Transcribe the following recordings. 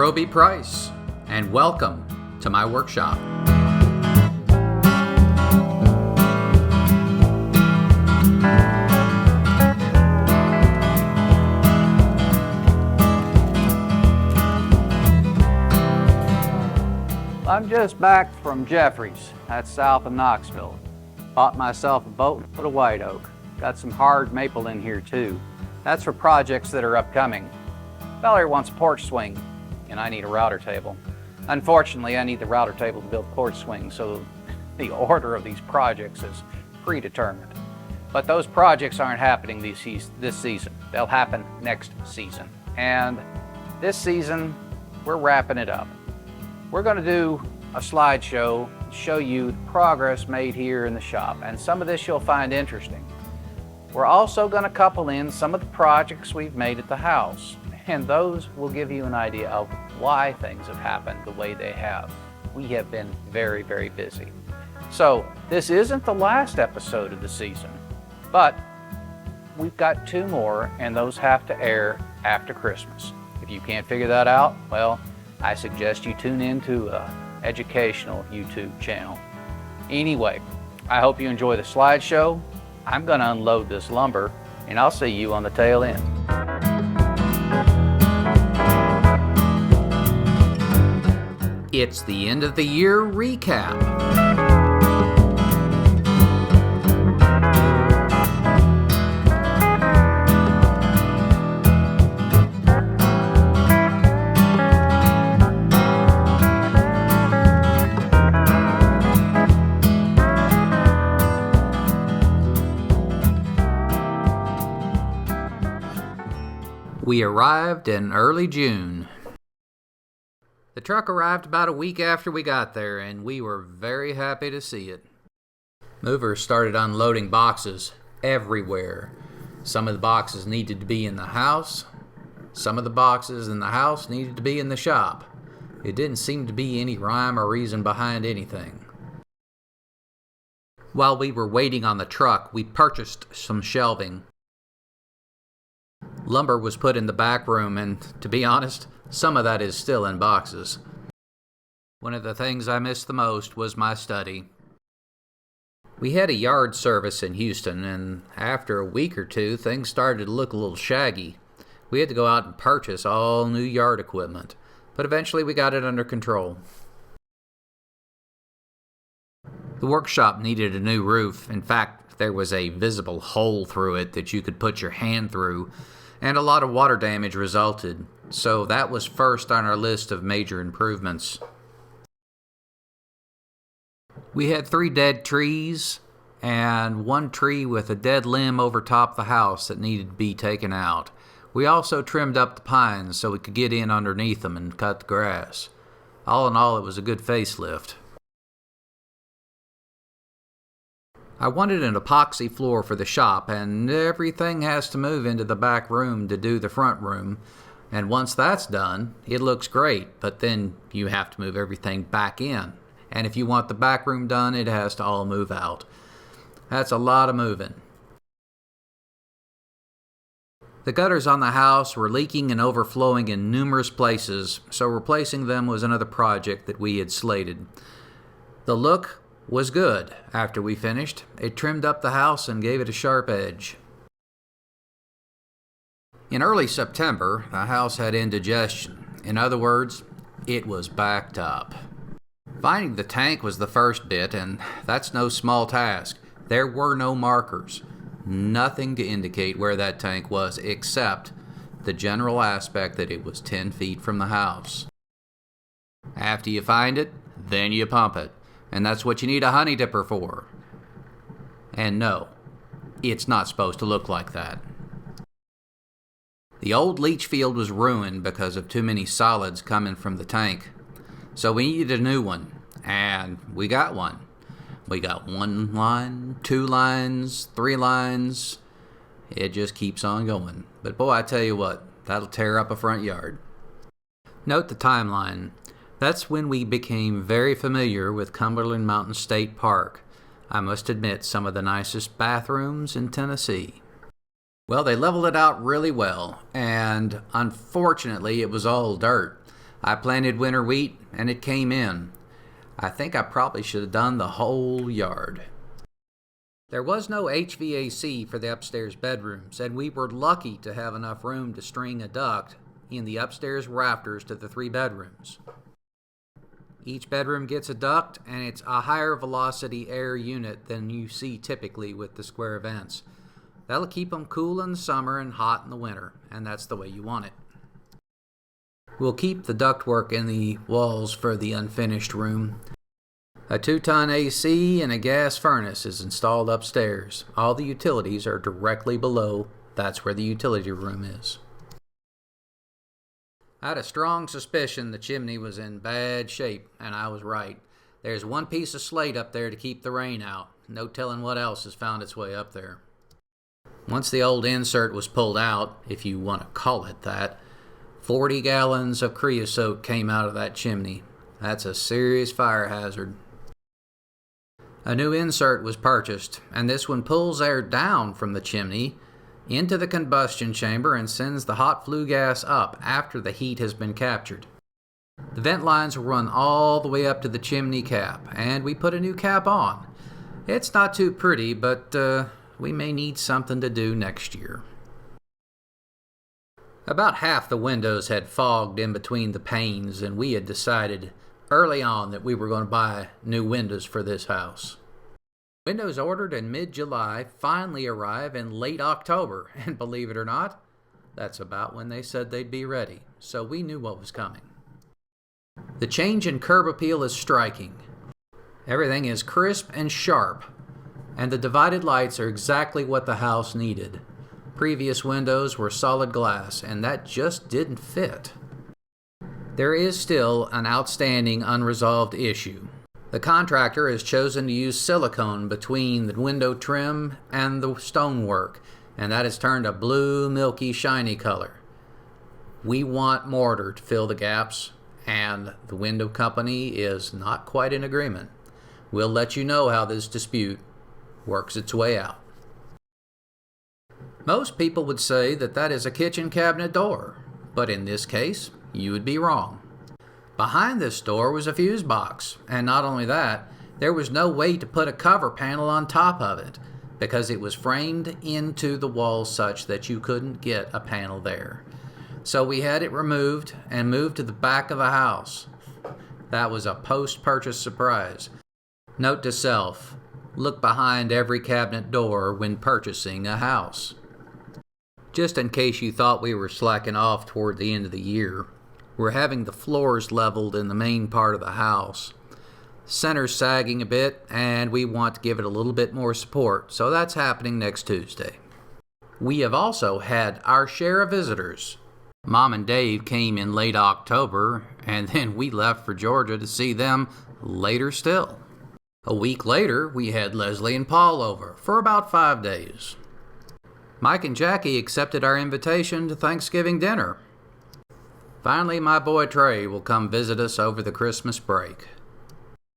Roby Price, and welcome to my workshop. I'm just back from Jeffries, that's south of Knoxville. Bought myself a boat and put a white oak. Got some hard maple in here too. That's for projects that are upcoming. Valerie wants a porch swing, and I need a router table. Unfortunately, I need the router table to build porch swings, so the order of these projects is predetermined. But those projects aren't happening this season. They'll happen next season. And this season, we're wrapping it up. We're going to do a slideshow, show you the progress made here in the shop, and some of this you'll find interesting. We're also going to couple in some of the projects we've made at the house, and those will give you an idea of why things have happened the way they have. We have been very, very busy. So this isn't the last episode of the season, but we've got 2 more, and those have to air after Christmas. If you can't figure that out, well, I suggest you tune in to an educational YouTube channel. Anyway, I hope you enjoy the slideshow. I'm going to unload this lumber, and I'll see you on the tail end. It's the end of the year recap. We arrived in early June. The truck arrived about a week after we got there, and we were very happy to see it. Movers started unloading boxes everywhere. Some of the boxes needed to be in the house. Some of the boxes in the house needed to be in the shop. It didn't seem to be any rhyme or reason behind anything. While we were waiting on the truck, we purchased some shelving. Lumber was put in the back room, and to be honest, some of that is still in boxes. One of the things I missed the most was my study. We had a yard service in Houston, and after a week or 2, things started to look a little shaggy. We had to go out and purchase all new yard equipment, but eventually we got it under control. The workshop needed a new roof. In fact, there was a visible hole through it that you could put your hand through, and a lot of water damage resulted, so that was first on our list of major improvements. We had 3 dead trees and 1 tree with a dead limb over top the house that needed to be taken out. We also trimmed up the pines so we could get in underneath them and cut the grass. All in all, it was a good facelift. I wanted an epoxy floor for the shop, and everything has to move into the back room to do the front room. And once that's done, it looks great, but then you have to move everything back in. And if you want the back room done, it has to all move out. That's a lot of moving. The gutters on the house were leaking and overflowing in numerous places, so replacing them was another project that we had slated. The look was good after we finished. It trimmed up the house and gave it a sharp edge. In early September, the house had indigestion. In other words, it was backed up. Finding the tank was the first bit, and that's no small task. There were no markers, nothing to indicate where that tank was except the general aspect that it was 10 feet from the house. After you find it, then you pump it. And that's what you need a honey dipper for. And no, it's not supposed to look like that. The old leach field was ruined because of too many solids coming from the tank. So we needed a new one, and we got one. We got 1 line, 2 lines, 3 lines. It just keeps on going. But boy, I tell you what, that'll tear up a front yard. Note the timeline. That's when we became very familiar with Cumberland Mountain State Park. I must admit, some of the nicest bathrooms in Tennessee. Well, they leveled it out really well, and unfortunately it was all dirt. I planted winter wheat and it came in. I think I probably should have done the whole yard. There was no HVAC for the upstairs bedrooms, and we were lucky to have enough room to string a duct in the upstairs rafters to the 3 bedrooms. Each bedroom gets a duct, and it's a higher velocity air unit than you see typically with the square vents. That'll keep them cool in the summer and hot in the winter, and that's the way you want it. We'll keep the ductwork in the walls for the unfinished room. A 2-ton AC and a gas furnace is installed upstairs. All the utilities are directly below. That's where the utility room is. I had a strong suspicion the chimney was in bad shape, and I was right. There's one piece of slate up there to keep the rain out. No telling what else has found its way up there. Once the old insert was pulled out, if you want to call it that, 40 gallons of creosote came out of that chimney. That's a serious fire hazard. A new insert was purchased, and this one pulls air down from the chimney into the combustion chamber and sends the hot flue gas up after the heat has been captured. The vent lines will run all the way up to the chimney cap, and we put a new cap on. It's not too pretty, but we may need something to do next year. About half the windows had fogged in between the panes, and we had decided early on that we were going to buy new windows for this house. Windows ordered in mid-July finally arrive in late October, and believe it or not, that's about when they said they'd be ready, so we knew what was coming. The change in curb appeal is striking. Everything is crisp and sharp, and the divided lights are exactly what the house needed. Previous windows were solid glass, and that just didn't fit. There is still an outstanding unresolved issue. The contractor has chosen to use silicone between the window trim and the stonework, and that has turned a blue, milky, shiny color. We want mortar to fill the gaps, and the window company is not quite in agreement. We'll let you know how this dispute works its way out. Most people would say that that is a kitchen cabinet door, but in this case, you would be wrong. Behind this door was a fuse box, and not only that, there was no way to put a cover panel on top of it because it was framed into the wall such that you couldn't get a panel there. So we had it removed and moved to the back of the house. That was a post-purchase surprise. Note to self, look behind every cabinet door when purchasing a house. Just in case you thought we were slacking off toward the end of the year, we're having the floors leveled in the main part of the house. Center's sagging a bit, and we want to give it a little bit more support, so that's happening next Tuesday. We have also had our share of visitors. Mom and Dave came in late October, and then we left for Georgia to see them later still. A week later, we had Leslie and Paul over for about 5 days. Mike and Jackie accepted our invitation to Thanksgiving dinner. Finally, my boy Trey will come visit us over the Christmas break.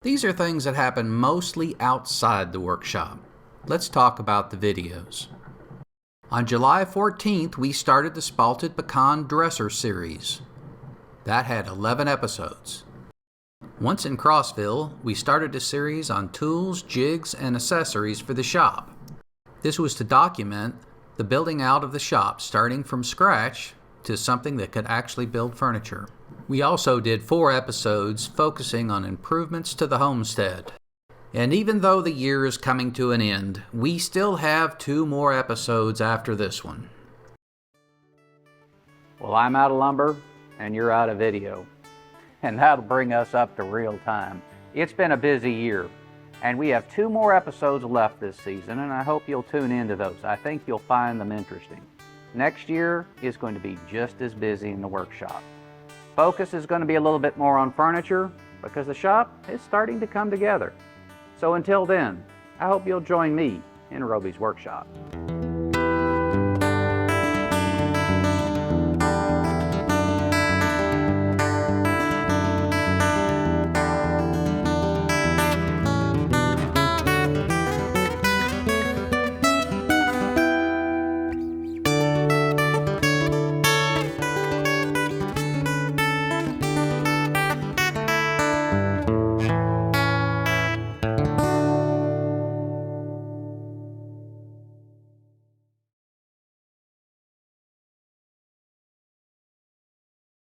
These are things that happen mostly outside the workshop. Let's talk about the videos. On July 14th, we started the Spalted Pecan Dresser series. That had 11 episodes. Once in Crossville, we started a series on tools, jigs, and accessories for the shop. This was to document the building out of the shop, starting from scratch to something that could actually build furniture. We also did 4 episodes focusing on improvements to the homestead. And even though the year is coming to an end, we still have 2 more episodes after this one. Well, I'm out of lumber and you're out of video. And that'll bring us up to real time. It's been a busy year, and we have 2 more episodes left this season, and I hope you'll tune into those. I think you'll find them interesting. Next year is going to be just as busy in the workshop. Focus is going to be a little bit more on furniture because the shop is starting to come together. So until then, I hope you'll join me in Roby's workshop.